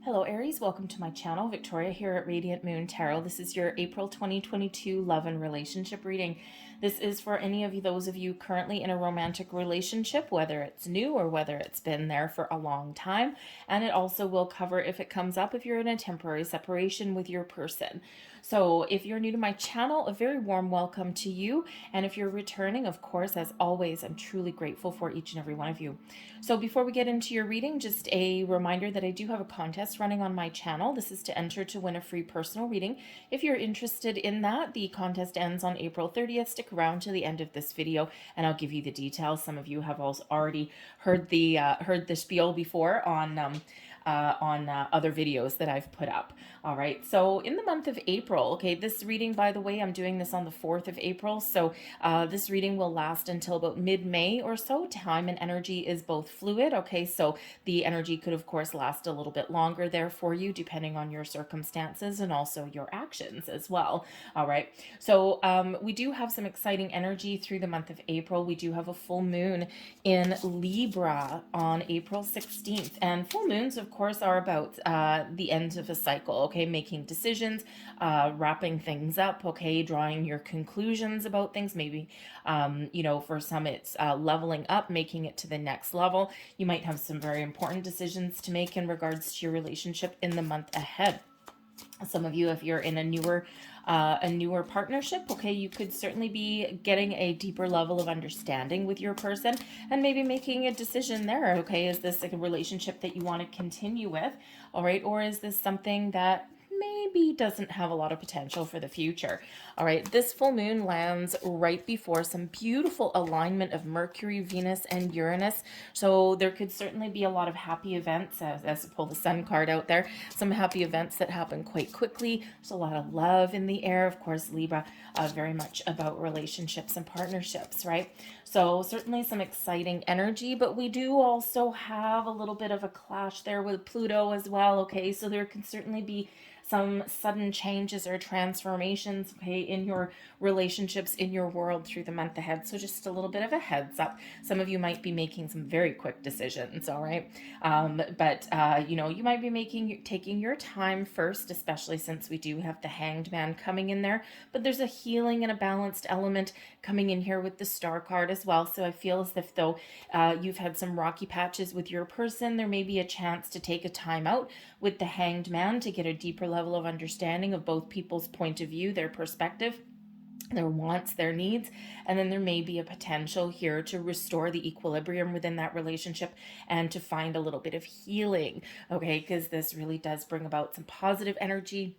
Hello Aries, welcome to my channel. Victoria here at Radiant Moon Tarot. This is your April 2022 love and relationship reading. This is for any of you, those of you currently in a romantic relationship, whether it's new or whether it's been there for a long time. And it also will cover, if it comes up, if you're in a temporary separation with your person. So if you're new to my channel, a very warm welcome to you. And if you're returning, of course, as always, I'm truly grateful for each and every one of you. So before we get into your reading, just a reminder that I do have a contest running on my channel. This is to enter to win a free personal reading. If you're interested in that, the contest ends on April 30th. Stick around to the end of this video and I'll give you the details. Some of you have also already heard the spiel before on other videos that I've put up. All right, so in the month of April, okay, this reading, by the way, I'm doing this on the 4th of April, so this reading will last until about mid-May or so. Time and energy is both fluid, okay, so the energy could, of course, last a little bit longer there for you, depending on your circumstances and also your actions as well. All right, so we do have some exciting energy through the month of April. We do have a full moon in Libra on April 16th, and full moons, of course, are about the end of a cycle, okay, making decisions, wrapping things up, okay, drawing your conclusions about things. Maybe you know, for some it's leveling up, making it to the next level. You might have some very important decisions to make in regards to your relationship in the month ahead. Some of you, if you're in a newer partnership, okay, you could certainly be getting a deeper level of understanding with your person and maybe making a decision there. Okay, is this a relationship that you want to continue with? All right, or is this something that maybe doesn't have a lot of potential for the future? All right, this full moon lands right before some beautiful alignment of Mercury, Venus, and Uranus. So there could certainly be a lot of happy events, as I pull the Sun card out there, some happy events that happen quite quickly. There's a lot of love in the air. Of course, Libra, very much about relationships and partnerships, right? So certainly some exciting energy, but we do also have a little bit of a clash there with Pluto as well, okay? So there can certainly be some sudden changes or transformations, okay, in your relationships, in your world through the month ahead. So just a little bit of a heads up. Some of you might be making some very quick decisions, all right? But you know, you might be taking your time first, especially since we do have the Hanged Man coming in there. But there's a healing and a balanced element coming in here with the Star card as well. So I feel as if though you've had some rocky patches with your person, there may be a chance to take a time out with the Hanged Man to get a deeper level of understanding of both people's point of view, their perspective, their wants, their needs, and then there may be a potential here to restore the equilibrium within that relationship and to find a little bit of healing, okay, because this really does bring about some positive energy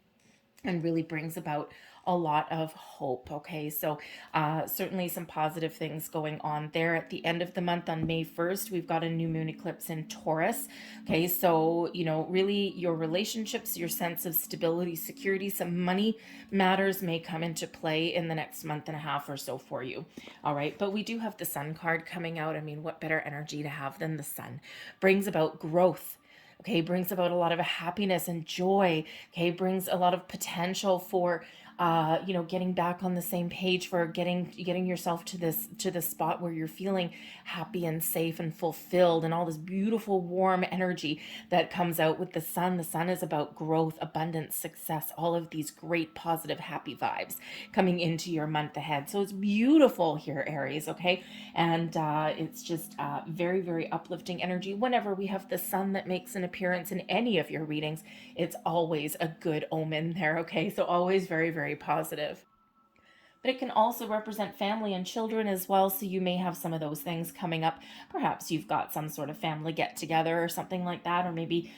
and really brings about a lot of hope, okay? So certainly some positive things going on there. At the end of the month on May 1st, we've got a new moon eclipse in Taurus, okay? So, you know, really your relationships, your sense of stability, security, some money matters may come into play in the next month and a half or so for you, all right? But we do have the Sun card coming out. I mean, what better energy to have than the Sun? Brings about growth, okay, brings about a lot of happiness and joy, okay, brings a lot of potential for you know, getting back on the same page, for getting yourself to this spot where you're feeling happy and safe and fulfilled, and all this beautiful warm energy that comes out with the Sun. The Sun is about growth, abundance, success, all of these great positive happy vibes coming into your month ahead. So it's beautiful here, Aries, okay? And it's just very, very uplifting energy. Whenever we have the Sun that makes an appearance in any of your readings, it's always a good omen there, okay? So always very, very positive. But it can also represent family and children as well. So you may have some of those things coming up. Perhaps you've got some sort of family get together or something like that, or maybe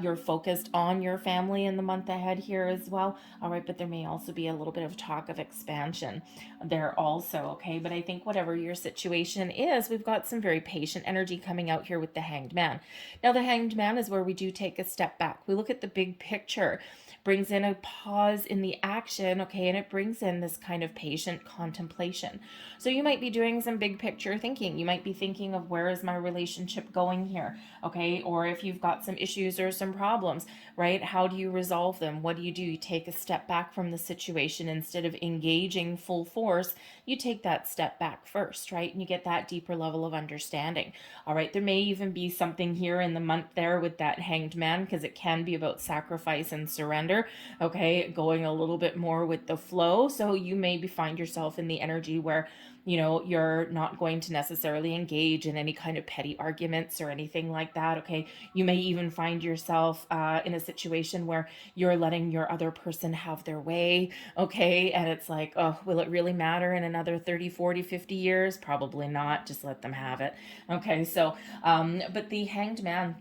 you're focused on your family in the month ahead here as well. All right, but there may also be a little bit of talk of expansion there also, okay? But I think whatever your situation is, we've got some very patient energy coming out here with the Hanged Man. Now, the Hanged Man is where we do take a step back. We look at the big picture, brings in a pause in the action, okay, and it brings in this kind of of patient contemplation. So you might be doing some big picture thinking. You might be thinking of, where is my relationship going here? Okay. Or if you've got some issues or some problems, right? How do you resolve them? What do? You take a step back from the situation. Instead of engaging full force, you take that step back first, right? And you get that deeper level of understanding. All right. There may even be something here in the month there with that Hanged Man, because it can be about sacrifice and surrender. Okay. Going a little bit more with the flow. So you maybe find yourself in the energy where, you're not going to necessarily engage in any kind of petty arguments or anything like that. Okay. You may even find yourself in a situation where you're letting your other person have their way. Okay. And it's like, oh, will it really matter in another 30, 40, 50 years? Probably not. Just let them have it. Okay. So, but the Hanged Man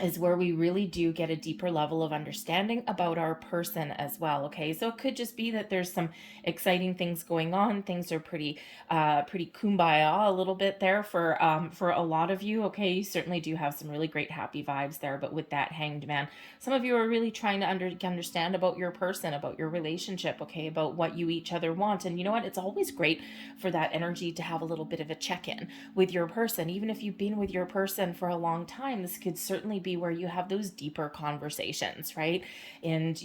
is where we really do get a deeper level of understanding about our person as well. Okay, so it could just be that there's some exciting things going on. Things are pretty kumbaya a little bit there for a lot of you. Okay, you certainly do have some really great happy vibes there. But with that Hanged Man, some of you are really trying to understand about your person, about your relationship. Okay, about what you each other want. And you know what? It's always great for that energy to have a little bit of a check-in with your person. Even if you've been with your person for a long time, this could certainly be where you have those deeper conversations, right? And,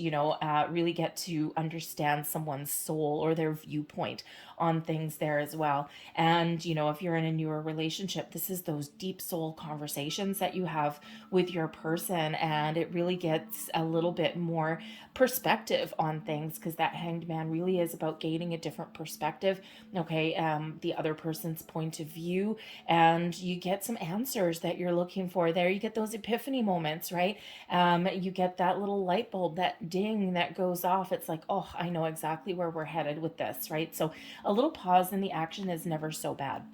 really get to understand someone's soul or their viewpoint on things there as well. And, if you're in a newer relationship, this is those deep soul conversations that you have with your person. And it really gets a little bit more perspective on things, because that Hanged Man really is about gaining a different perspective. Okay. The other person's point of view, and you get some answers that you're looking for there. You get those epiphany moments, right? You get that little light bulb, that ding that goes off. It's like, oh, I know exactly where we're headed with this, right? So a little pause in the action is never so bad.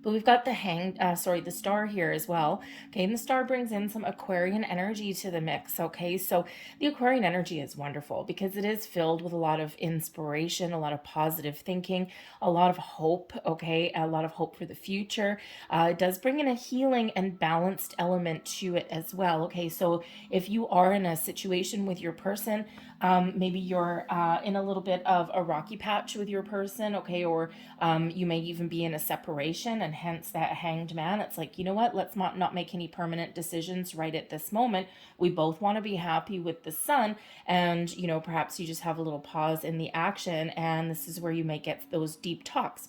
But we've got the star here as well. Okay, and the star brings in some Aquarian energy to the mix. Okay, so the Aquarian energy is wonderful because it is filled with a lot of inspiration, a lot of positive thinking, a lot of hope. Okay, a lot of hope for the future. It does bring in a healing and balanced element to it as well. Okay, so if you are in a situation with your person, maybe you're in a little bit of a rocky patch with your person. Okay, or you may even be in a separation, and hence that Hanged Man. It's like, you know what, let's not make any permanent decisions right at this moment. We both want to be happy with the Sun, and perhaps you just have a little pause in the action, and this is where you may get those deep talks.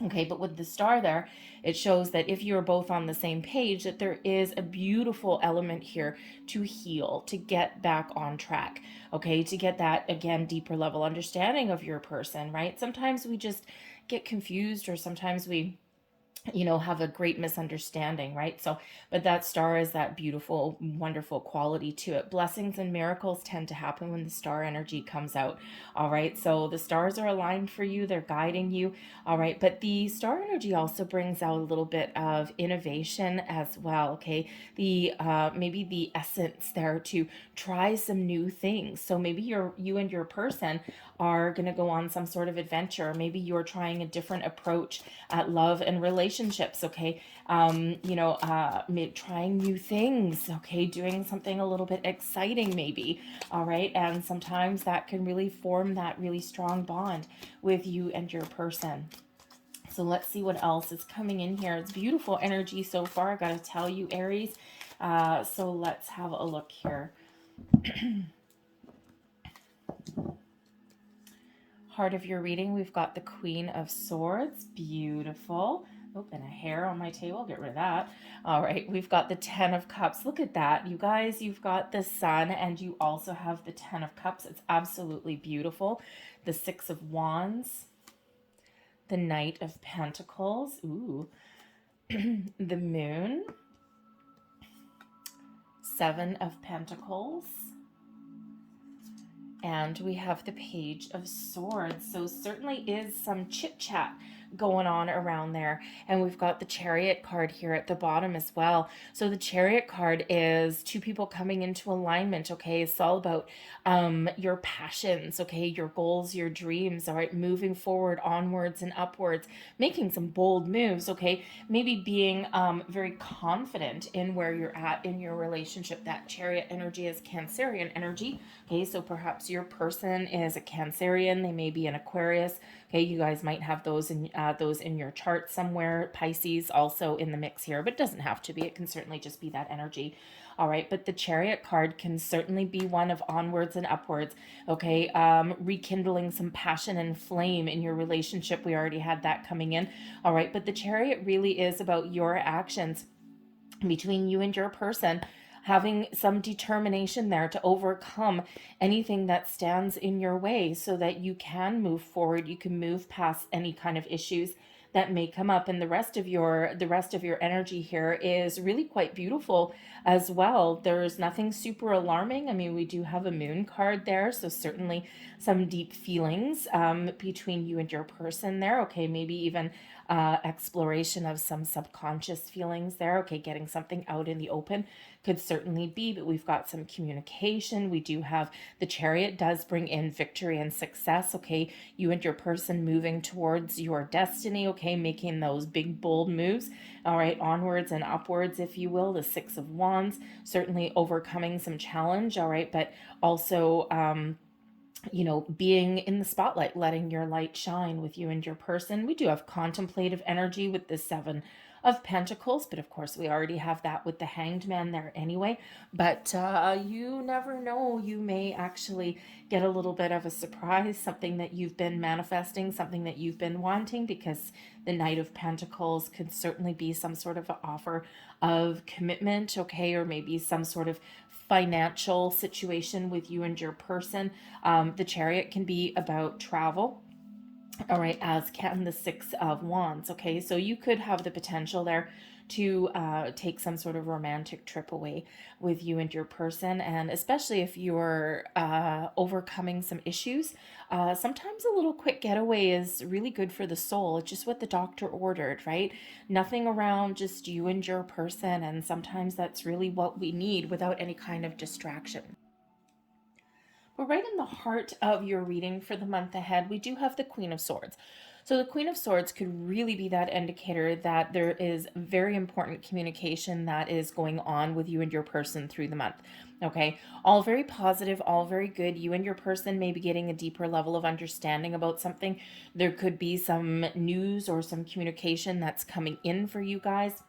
Okay, but with the star there, it shows that if you're both on the same page, that there is a beautiful element here to heal, to get back on track. Okay, to get that, again, deeper level understanding of your person, right? Sometimes we just get confused, or sometimes we have a great misunderstanding, right? So, but that star is that beautiful, wonderful quality to it. Blessings and miracles tend to happen when the star energy comes out. All right. So the stars are aligned for you. They're guiding you. All right. But the star energy also brings out a little bit of innovation as well. Okay. The, maybe the essence there to try some new things. So maybe you and your person are going to go on some sort of adventure. Maybe you're trying a different approach at love and relationships. Okay. Trying new things. Okay. Doing something a little bit exciting, maybe. All right. And sometimes that can really form that really strong bond with you and your person. So let's see what else is coming in here. It's beautiful energy so far, I gotta tell you, Aries. So let's have a look here. Heart of your reading, we've got the Queen of Swords. Beautiful. Oh, and a hair on my table. Get rid of that. All right. We've got the 10 of Cups. Look at that. You guys, you've got the Sun, and you also have the 10 of Cups. It's absolutely beautiful. The 6 of Wands. The Knight of Pentacles. Ooh. The Moon. 7 of Pentacles. And we have the Page of Swords. So certainly is some chit chat going on around there. And we've got the Chariot card here at the bottom as well. So the Chariot card is two people coming into alignment, okay? It's all about your passions, okay? Your goals, your dreams, all right? Moving forward, onwards and upwards, making some bold moves, okay? Maybe being very confident in where you're at in your relationship. That Chariot energy is Cancerian energy, okay? So perhaps your person is a Cancerian, they may be an Aquarius, okay? You guys might have those in your chart somewhere. Pisces also in the mix here, but it doesn't have to be. It can certainly just be that energy. All right, but the Chariot card can certainly be one of onwards and upwards, okay? Rekindling some passion and flame in your relationship. We already had that coming in. All right, but the Chariot really is about your actions between you and your person, having some determination there to overcome anything that stands in your way so that you can move forward, you can move past any kind of issues that may come up. And the rest of your energy here is really quite beautiful as well. There's nothing super alarming. I mean, we do have a moon card there, so certainly some deep feelings between you and your person there. Okay, maybe even exploration of some subconscious feelings there. Okay, getting something out in the open could certainly be, but we've got some communication. We do have the Chariot does bring in victory and success. Okay, you and your person moving towards your destiny. Okay, making those big bold moves. All right, onwards and upwards, if you will. The Six of Wands, certainly overcoming some challenge. All right, but also being in the spotlight, letting your light shine with you and your person. We do have contemplative energy with the Seven of Pentacles, but of course we already have that with the Hanged Man there anyway. But you never know, you may actually get a little bit of a surprise, something that you've been manifesting, something that you've been wanting, because the Knight of Pentacles could certainly be some sort of an offer of commitment, okay, or maybe some sort of financial situation with you and your person. The Chariot can be about travel. All right, as can the Six of Wands. Okay, so you could have the potential there to take some sort of romantic trip away with you and your person. And especially if you're overcoming some issues, sometimes a little quick getaway is really good for the soul. It's just what the doctor ordered, right? Nothing around, just you and your person. And sometimes that's really what we need without any kind of distraction. But right in the heart of your reading for the month ahead, we do have the Queen of Swords. So the Queen of Swords could really be that indicator that there is very important communication that is going on with you and your person through the month. Okay, all very positive, all very good. You and your person may be getting a deeper level of understanding about something. There could be some news or some communication that's coming in for you guys.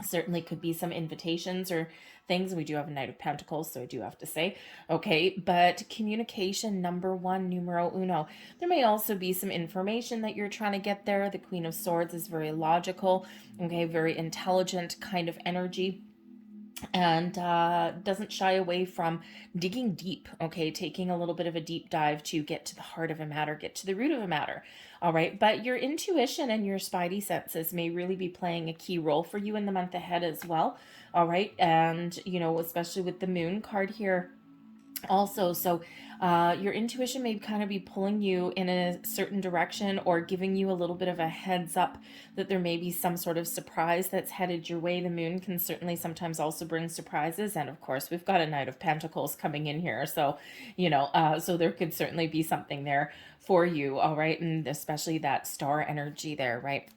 Certainly could be some invitations or things. We do have a Knight of Pentacles, so I do have to say, okay, but communication, number one, numero uno. There may also be some information that you're trying to get there. The Queen of Swords is very logical, okay, very intelligent kind of energy, and doesn't shy away from digging deep, okay, taking a little bit of a deep dive to get to the heart of a matter, get to the root of a matter. All right, but your intuition and your spidey senses may really be playing a key role for you in the month ahead as well. All right, and especially with the Moon card here also. So your intuition may kind of be pulling you in a certain direction or giving you a little bit of a heads up that there may be some sort of surprise that's headed your way. The moon can certainly sometimes also bring surprises. And of course, we've got a Knight of Pentacles coming in here. So, so there could certainly be something there for you. All right. And especially that star energy there, right?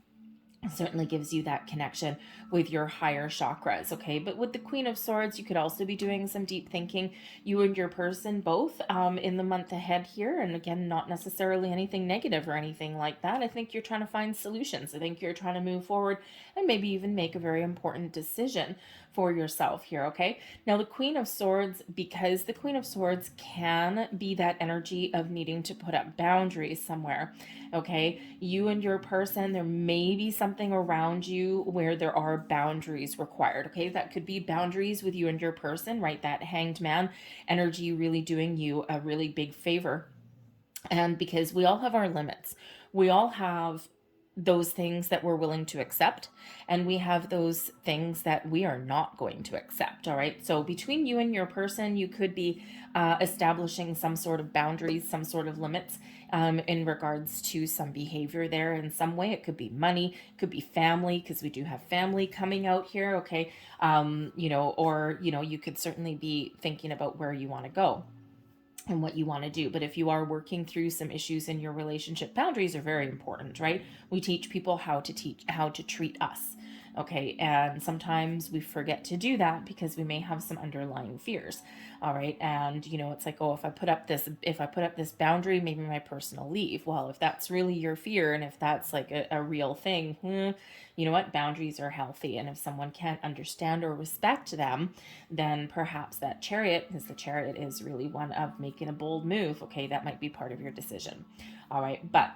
Certainly gives you that connection with your higher chakras, okay? But with the Queen of Swords, you could also be doing some deep thinking, you and your person both, in the month ahead here. And again, not necessarily anything negative or anything like that. I think you're trying to find solutions. I think you're trying to move forward and maybe even make a very important decision for yourself here, okay? Now the Queen of Swords, because the Queen of Swords can be that energy of needing to put up boundaries somewhere, okay? You and your person, there may be something around you where there are boundaries required, okay? That could be boundaries with you and your person, right? That Hanged Man energy really doing you a really big favor. And because we all have our limits, we all have those things that we're willing to accept, and we have those things that we are not going to accept. All right, so between you and your person, you could be establishing some sort of boundaries, some sort of limits in regards to some behavior there in some way. It could be money, could be family, because we do have family coming out here, okay? Or, you could certainly be thinking about where you want to go and what you want to do. But if you are working through some issues in your relationship, boundaries are very important, right? We teach people how to treat us. Okay, and sometimes we forget to do that because we may have some underlying fears. All right, and it's like, oh, if I put up this boundary, maybe my person will leave. Well, if that's really your fear, and if that's like a real thing, you know what? Boundaries are healthy, and if someone can't understand or respect them, then perhaps that chariot, because the chariot is really one of making a bold move. Okay, that might be part of your decision. All right, but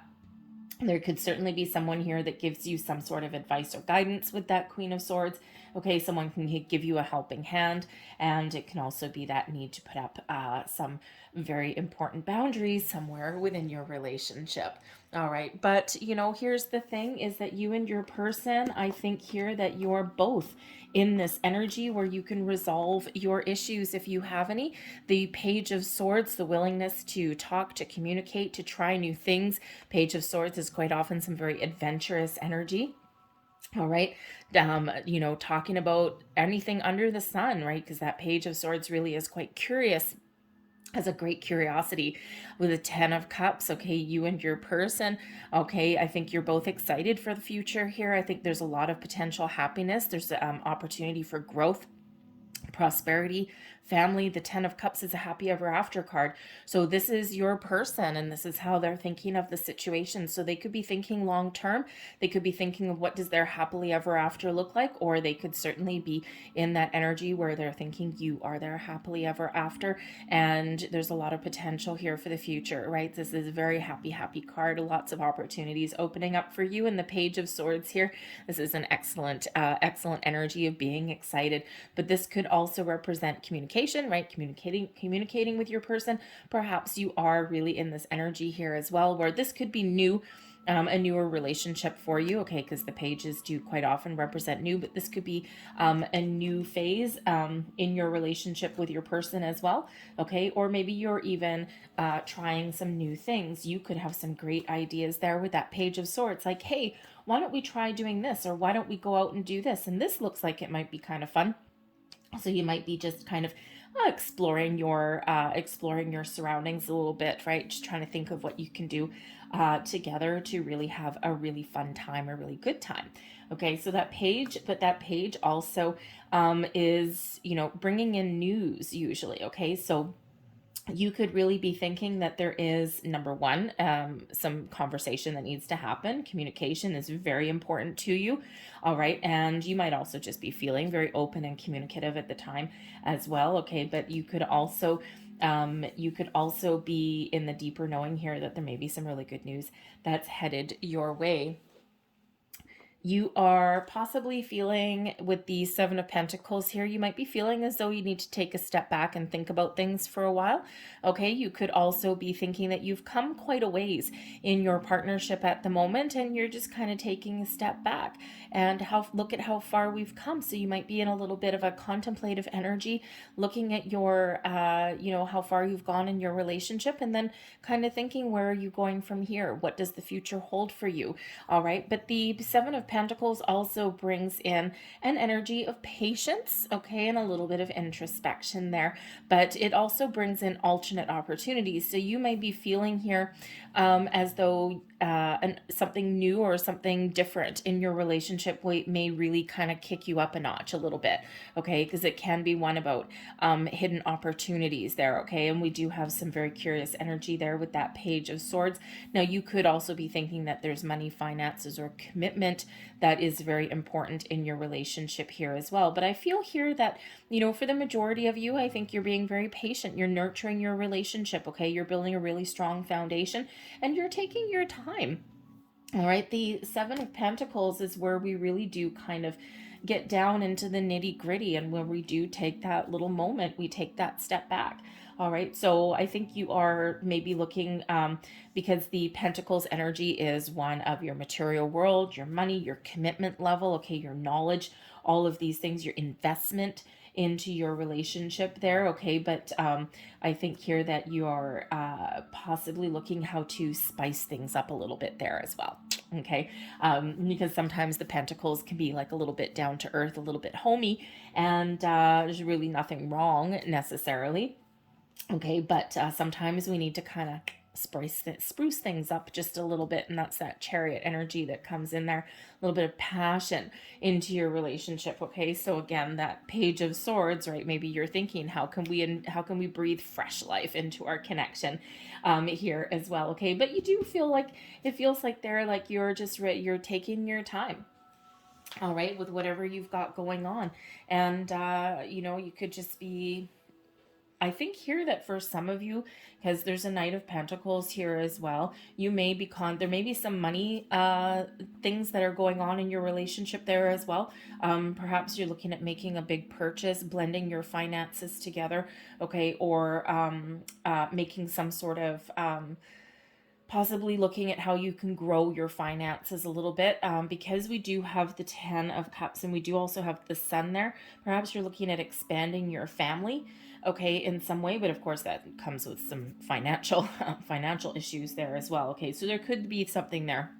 there could certainly be someone here that gives you some sort of advice or guidance with that Queen of Swords. Okay, someone can give you a helping hand, and it can also be that need to put up some very important boundaries somewhere within your relationship. All right, but here's the thing is that you and your person, I think here that you're both in this energy where you can resolve your issues if you have any. The Page of Swords, the willingness to talk, to communicate, to try new things. Page of Swords is quite often some very adventurous energy. All right. Talking about anything under the sun, right? Because that Page of Swords really is quite curious, has a great curiosity with a 10 of Cups. Okay, you and your person. Okay, I think you're both excited for the future here. I think there's a lot of potential happiness. There's opportunity for growth, prosperity, family. The 10 of Cups is a happy ever after card. So this is your person, and this is how they're thinking of the situation. So they could be thinking long term. They could be thinking of what does their happily ever after look like, or they could certainly be in that energy where they're thinking you are their happily ever after. And there's a lot of potential here for the future, right? This is a very happy card. Lots of opportunities opening up for you in the Page of Swords here. This is an excellent energy of being excited. But this could also represent communication, right? Communicating with your person. Perhaps you are really in this energy here as well, where this could be new, a newer relationship for you, okay, because the pages do quite often represent new, but this could be a new phase in your relationship with your person as well, okay, or maybe you're even trying some new things. You could have some great ideas there with that Page of Swords, like, hey, why don't we try doing this, or why don't we go out and do this, and this looks like it might be kind of fun. So you might be just kind of exploring your surroundings a little bit, right? Just trying to think of what you can do together to really have a really fun time, a really good time. Okay, so that page, but that page also is, bringing in news usually. Okay, so you could really be thinking that there is, number one, some conversation that needs to happen. Communication is very important to you. All right. And you might also just be feeling very open and communicative at the time as well. Okay. But you could also be in the deeper knowing here that there may be some really good news that's headed your way. You are possibly feeling with the Seven of Pentacles here, you might be feeling as though you need to take a step back and think about things for a while. Okay, you could also be thinking that you've come quite a ways in your partnership at the moment, and you're just kind of taking a step back and look at how far we've come. So you might be in a little bit of a contemplative energy, looking at your, how far you've gone in your relationship, and then kind of thinking, where are you going from here? What does the future hold for you? All right, but the Seven of Pentacles also brings in an energy of patience, okay, and a little bit of introspection there, but it also brings in alternate opportunities. So you may be feeling here as though something new or something different in your relationship may really kind of kick you up a notch a little bit, okay, because it can be one about hidden opportunities there, okay, and we do have some very curious energy there with that Page of Swords. Now you could also be thinking that there's money, finances, or commitment that is very important in your relationship here as well. But I feel here that, for the majority of you, I think you're being very patient. You're nurturing your relationship, okay? You're building a really strong foundation, and you're taking your time. All right, the Seven of Pentacles is where we really do kind of get down into the nitty gritty, and when we do take that little moment, we take that step back. All right, so I think you are maybe looking, because the Pentacles energy is one of your material world, your money, your commitment level, okay, your knowledge, all of these things, your investment into your relationship there, okay? But I think here that you are possibly looking how to spice things up a little bit there as well, okay? Because sometimes the pentacles can be like a little bit down to earth, a little bit homey, and there's really nothing wrong necessarily. Okay, but sometimes we need to kind of spruce things up just a little bit, and that's that chariot energy that comes in there, a little bit of passion into your relationship. Okay, so again, that page of swords, right? Maybe you're thinking, how can we breathe fresh life into our connection here as well? Okay, but you do feel like it feels like they're like you're just you're taking your time, all right, with whatever you've got going on, and you could just be, I think here that for some of you, because there's a Knight of Pentacles here as well, you may be there may be some money things that are going on in your relationship there as well. Perhaps you're looking at making a big purchase, blending your finances together, okay, or making some sort of possibly looking at how you can grow your finances a little bit, because we do have the 10 of Cups and we do also have the Sun there. Perhaps you're looking at expanding your family, okay, in some way, but of course that comes with some financial issues there as well. Okay, so there could be something there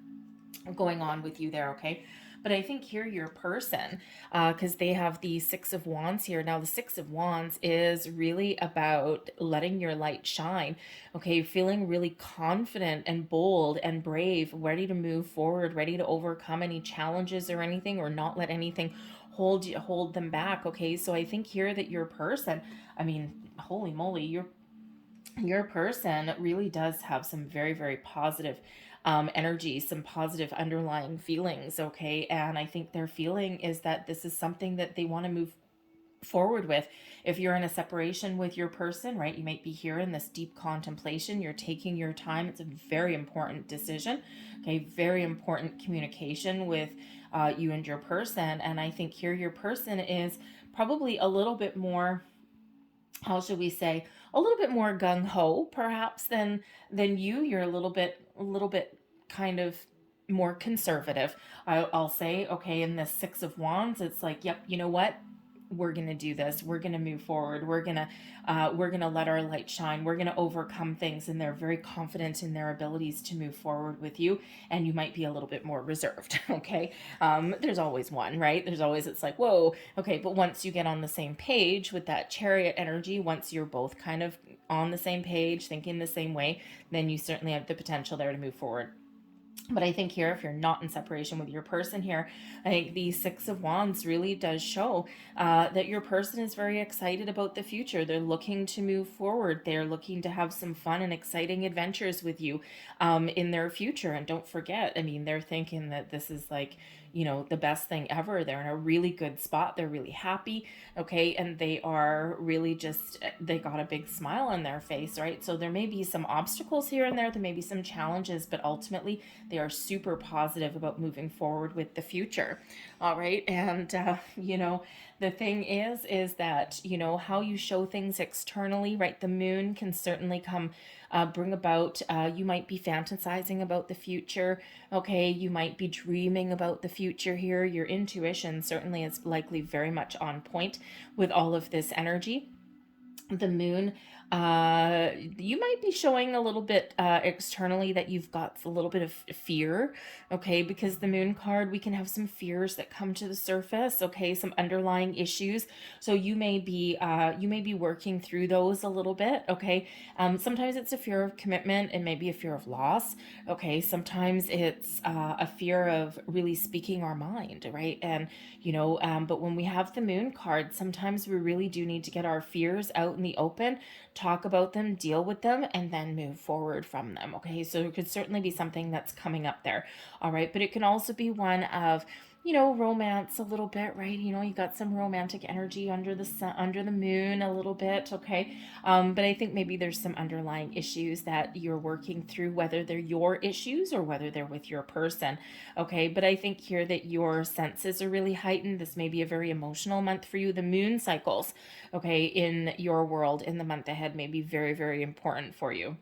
going on with you there, okay? But I think here your person, because they have the Six of Wands here. Now, the Six of Wands is really about letting your light shine, okay? Feeling really confident and bold and brave, ready to move forward, ready to overcome any challenges or anything, or not let anything hold them back, okay? So I think here that your person, I mean, holy moly, your person really does have some very, very positive energy, some positive underlying feelings, okay? And I think their feeling is that this is something that they want to move forward with. If you're in a separation with your person, right, you might be here in this deep contemplation. You're taking your time. It's a very important decision, okay? Very important communication with you and your person. And I think here your person is probably a little bit more, how should we say, a little bit more gung-ho perhaps than you. You're a little bit kind of more conservative. I'll say, okay, in the Six of Wands, it's like, yep, you know what, we're gonna do this, we're gonna move forward, we're gonna let our light shine, we're gonna overcome things, and they're very confident in their abilities to move forward with you. And you might be a little bit more reserved, okay? There's always one, right? There's always, it's like, whoa, okay, but once you get on the same page with that chariot energy, once you're both kind of on the same page, thinking the same way, then you certainly have the potential there to move forward. But I think here, if you're not in separation with your person here, I think the Six of Wands really does show that your person is very excited about the future. They're looking to move forward. They're looking to have some fun and exciting adventures with you in their future. And don't forget, I mean, they're thinking that this is like, the best thing ever. They're in a really good spot. They're really happy, okay? And they are really just, they got a big smile on their face, right? So there may be some obstacles here and there. There may be some challenges, but ultimately they are super positive about moving forward with the future, all right? And, the thing is that, how you show things externally, right? The moon can certainly come bring about, you might be fantasizing about the future, okay? You might be dreaming about the future here. Your intuition certainly is likely very much on point with all of this energy. The moon, you might be showing a little bit externally that you've got a little bit of fear, okay? Because the moon card, we can have some fears that come to the surface, okay? Some underlying issues. So you may be working through those a little bit, okay? Sometimes it's a fear of commitment, and maybe a fear of loss, okay? Sometimes it's a fear of really speaking our mind, right? And but when we have the moon card, sometimes we really do need to get our fears out in the open, talk about them, deal with them, and then move forward from them, okay? So it could certainly be something that's coming up there, all right? But it can also be one of, romance a little bit, right? You got some romantic energy under the sun, under the moon a little bit, okay? But I think maybe there's some underlying issues that you're working through, whether they're your issues or whether they're with your person, okay? But I think here that your senses are really heightened. This may be a very emotional month for you. The moon cycles, okay, in your world in the month ahead may be very, very important for you.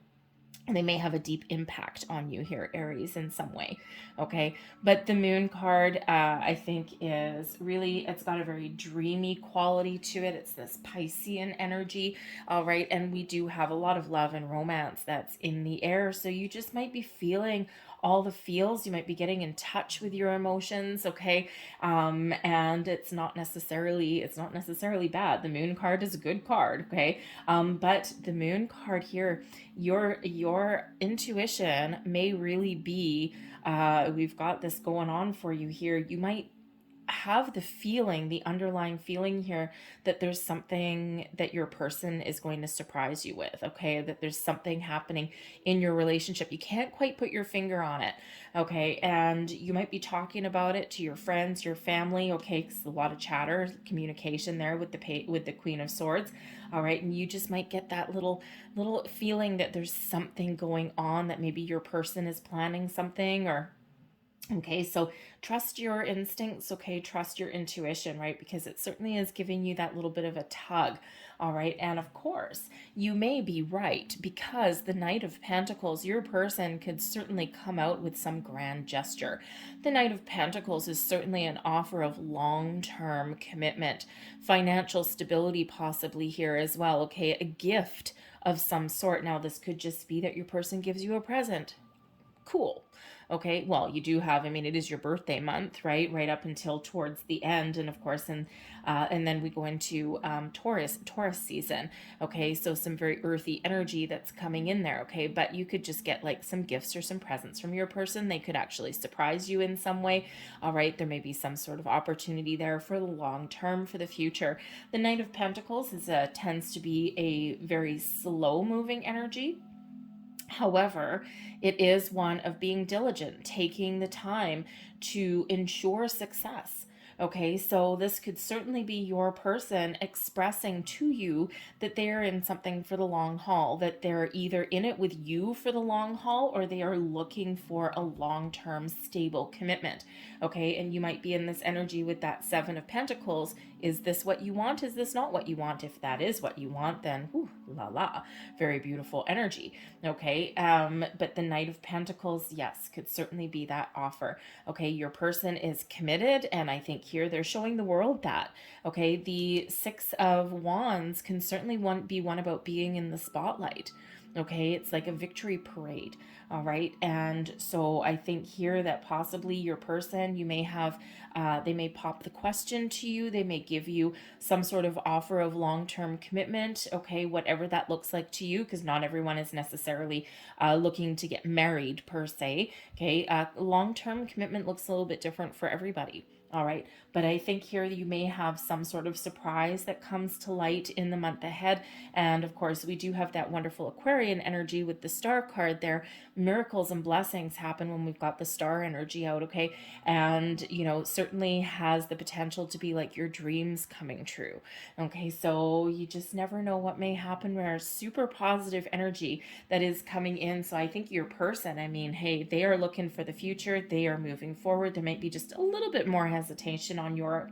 and they may have a deep impact on you here, Aries, in some way. Okay. But the moon card, I think, is really, it's got a very dreamy quality to it. It's this Piscean energy. All right. And we do have a lot of love and romance that's in the air. So you just might be feeling all the feels. You might be getting in touch with your emotions. Okay. And it's not necessarily bad. The moon card is a good card. Okay. But the moon card here, your intuition may really be, we've got this going on for you here. You might have the feeling, the underlying feeling here, that there's something that your person is going to surprise you with, okay? That there's something happening in your relationship. You can't quite put your finger on it, okay? And you might be talking about it to your friends, your family, okay? Because a lot of chatter, communication there with the Queen of Swords, all right? And you just might get that little feeling that there's something going on, that maybe your person is planning something, or okay, so trust your instincts, okay? Trust your intuition, right? Because it certainly is giving you that little bit of a tug, all right? And of course, you may be right, because the Knight of Pentacles, your person could certainly come out with some grand gesture. The Knight of Pentacles is certainly an offer of long-term commitment, financial stability possibly here as well, okay? A gift of some sort. Now, this could just be that your person gives you a present. Cool. Okay, well, you do have, I mean, it is your birthday month, right? Right up until towards the end, and of course, and then we go into Taurus season. Okay, so some very earthy energy that's coming in there. Okay, but you could just get like some gifts or some presents from your person. They could actually surprise you in some way. All right, there may be some sort of opportunity there for the long term, for the future. The Knight of Pentacles tends to be a very slow moving energy. However, it is one of being diligent, taking the time to ensure success. Okay, so this could certainly be your person expressing to you that they're in something for the long haul, that they're either in it with you for the long haul, or they are looking for a long term stable commitment. Okay, and you might be in this energy with that Seven of Pentacles. Is this what you want? Is this not what you want? If that is what you want, then whew, la la, very beautiful energy. Okay, but the Knight of Pentacles, yes, could certainly be that offer. Okay, your person is committed, and I think here they're showing the world that. Okay, the Six of Wands can certainly be one about being in the spotlight. Okay, it's like a victory parade. All right, and so I think here that possibly your person, you may have, they may pop the question to you, they may give you some sort of offer of long-term commitment, okay, whatever that looks like to you, because not everyone is necessarily looking to get married per se. Okay, long-term commitment looks a little bit different for everybody. All right, but I think here you may have some sort of surprise that comes to light in the month ahead. And of course, we do have that wonderful Aquarian energy with the star card there. Miracles and blessings happen when we've got the star energy out, okay? And, certainly has the potential to be like your dreams coming true, okay? So you just never know what may happen. Where super positive energy that is coming in. So I think your person, I mean, hey, they are looking for the future. They are moving forward. There might be just a little bit more hesitation on your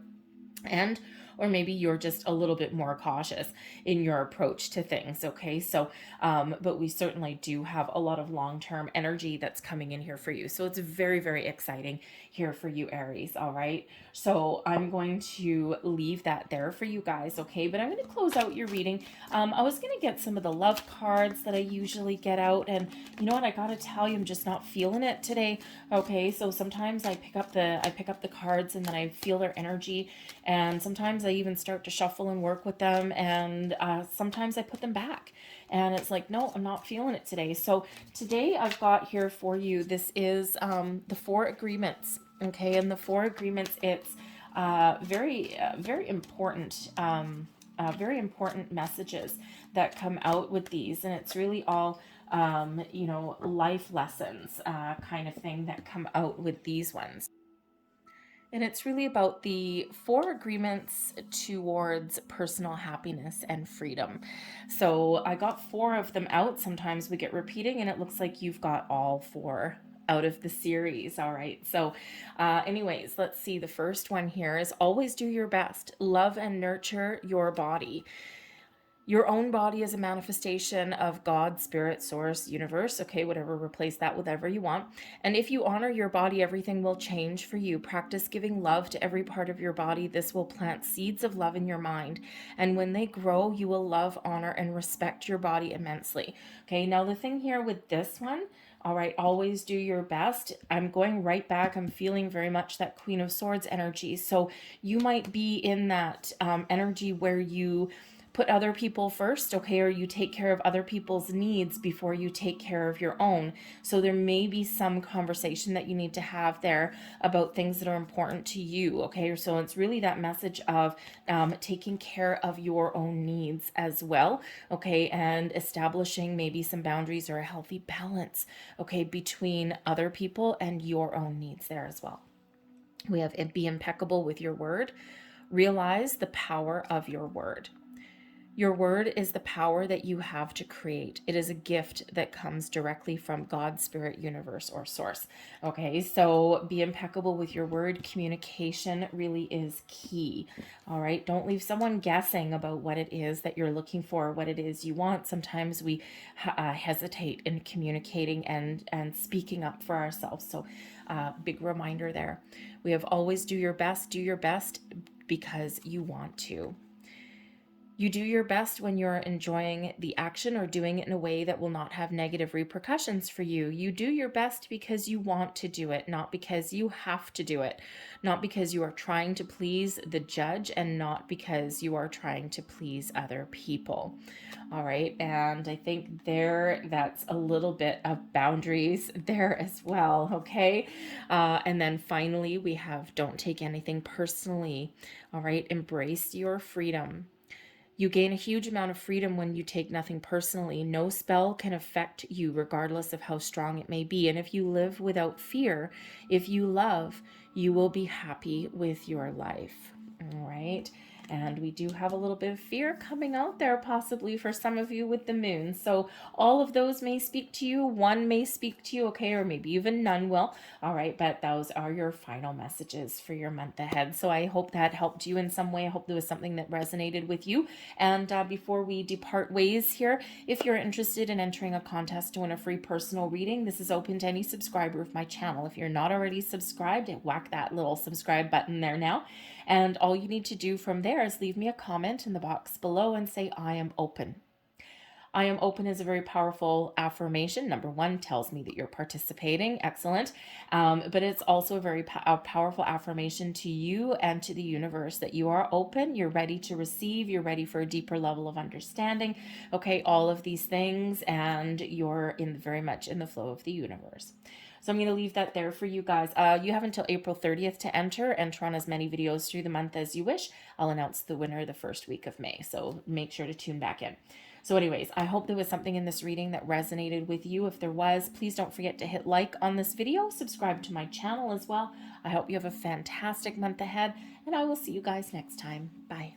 end, or maybe you're just a little bit more cautious in your approach to things. Okay, so but we certainly do have a lot of long-term energy that's coming in here for you, so it's very, very exciting here for you, Aries. All right, so I'm going to leave that there for you guys. Okay, but I'm going to close out your reading. I was going to get some of the love cards that I usually get out, and you know what, I gotta tell you, I'm just not feeling it today. Okay, so sometimes I pick up the cards, and then I feel their energy, and sometimes I even start to shuffle and work with them, and sometimes I put them back, and it's like, no, I'm not feeling it today. So today I've got here for you, this is the Four Agreements. Okay, and the Four Agreements, it's very important, very important messages that come out with these, and it's really all life lessons kind of thing that come out with these ones. And it's really about the four agreements towards personal happiness and freedom. So I got four of them out. Sometimes we get repeating, and it looks like you've got all four out of the series. All right. So anyways, let's see. The first one here is always do your best. Love and nurture your body. Your own body is a manifestation of God, spirit, source, universe, okay, whatever, replace that with whatever you want. And if you honor your body, everything will change for you. Practice giving love to every part of your body. This will plant seeds of love in your mind. And when they grow, you will love, honor, and respect your body immensely. Okay, now the thing here with this one, all right, always do your best. I'm going right back. I'm feeling very much that Queen of Swords energy. So you might be in that energy where you put other people first, okay, or you take care of other people's needs before you take care of your own. So there may be some conversation that you need to have there about things that are important to you, okay? So it's really that message of taking care of your own needs as well, okay, and establishing maybe some boundaries or a healthy balance, okay, between other people and your own needs there as well. We have be impeccable with your word. Realize the power of your word. Your word is the power that you have to create. It is a gift that comes directly from God, spirit, universe, or source. Okay, so be impeccable with your word. Communication really is key. All right, don't leave someone guessing about what it is that you're looking for, what it is you want. Sometimes we hesitate in communicating and speaking up for ourselves. So big reminder there. We have always do your best because you want to. You do your best when you're enjoying the action or doing it in a way that will not have negative repercussions for you. You do your best because you want to do it, not because you have to do it, not because you are trying to please the judge, and not because you are trying to please other people. All right, and I think that's a little bit of boundaries there as well, okay? And then finally, we have don't take anything personally. All right, embrace your freedom. You gain a huge amount of freedom when you take nothing personally. No spell can affect you, regardless of how strong it may be. And if you live without fear, if you love, you will be happy with your life. All right. And we do have a little bit of fear coming out there, possibly for some of you with the moon. So all of those may speak to you. One may speak to you, okay, or maybe even none will. All right, but those are your final messages for your month ahead. So I hope that helped you in some way. I hope there was something that resonated with you. And before we depart ways here, if you're interested in entering a contest to win a free personal reading, this is open to any subscriber of my channel. If you're not already subscribed, whack that little subscribe button there now. And all you need to do from there is leave me a comment in the box below and say, I am open. I am open is a very powerful affirmation. Number one, tells me that you're participating. Excellent. But it's also a very powerful affirmation to you and to the universe that you are open, you're ready to receive, you're ready for a deeper level of understanding. Okay, all of these things, and you're very much in the flow of the universe. So I'm going to leave that there for you guys. You have until April 30th to enter on as many videos through the month as you wish. I'll announce the winner the first week of May, so make sure to tune back in. So anyways, I hope there was something in this reading that resonated with you. If there was, please don't forget to hit like on this video, subscribe to my channel as well. I hope you have a fantastic month ahead, and I will see you guys next time. Bye.